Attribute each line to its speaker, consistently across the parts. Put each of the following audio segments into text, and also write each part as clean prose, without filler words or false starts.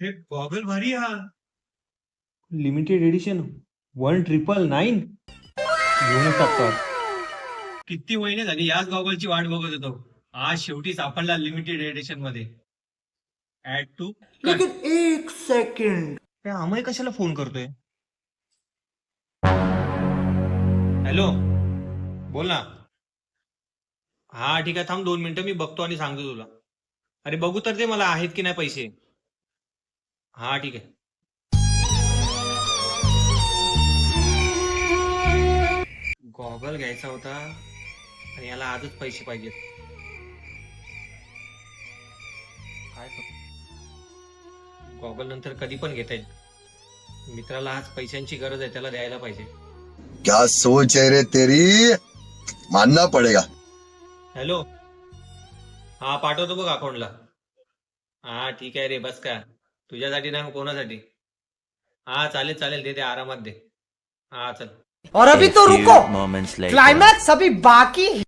Speaker 1: हे गॉगल भारी हा.
Speaker 2: लिमिटेड एडिशन 1999 घेऊनच टाकतो आज.
Speaker 1: किती महिने झाले याच गॉगलची वाट बघत होतो. आज शेवटी सापडला लिमिटेड एडिशन मध्ये. Add to.
Speaker 2: एक सेकंड, अमय कशाला फोन करतोय?
Speaker 1: हॅलो, बोल ना. हा ठीक आहे, थांब 2 मिनिटं, मी बघतो आणि सांगतो तुला. अरे बघू तर ते मला आहेत की नाही पैसे. हा ठीक आहे. गॉगल घ्यायचा होता आणि याला आजच पैसे पाहिजेत. काय करू? गॉगल नंतर कधी पण घेता येईल. मित्राला आज पैशांची गरज आहे, त्याला द्यायला पाहिजे.
Speaker 3: क्या सोच है रे तेरी, मानना पड़ेगा.
Speaker 1: हॅलो, हा पाठवतो बघ अकाउंटला. हा ठीक आहे रे, बस का. तुझ्यासाठी ना कोणासाठी. हा चालेल चालेल, दे दे, आरामात दे. हा चल.
Speaker 4: और अभी तो रुको, क्लाइमैक्स अभी बाकी है.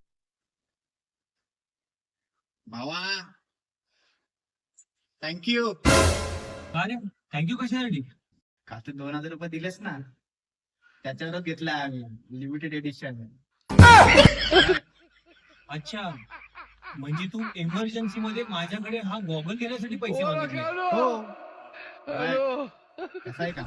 Speaker 5: भावा थँक्यू.
Speaker 1: अरे थँक्यू कशासाठी?
Speaker 5: का तू 2,000 रुपये दिलेस ना, त्याच्यावर घेतला आम्ही लिमिटेड एडिशन.
Speaker 1: अच्छा, म्हणजे तू इमर्जन्सी मध्ये माझ्याकडे हा गॉगल घेण्यासाठी पैसे मागितले.
Speaker 5: हो. कसा आहे का?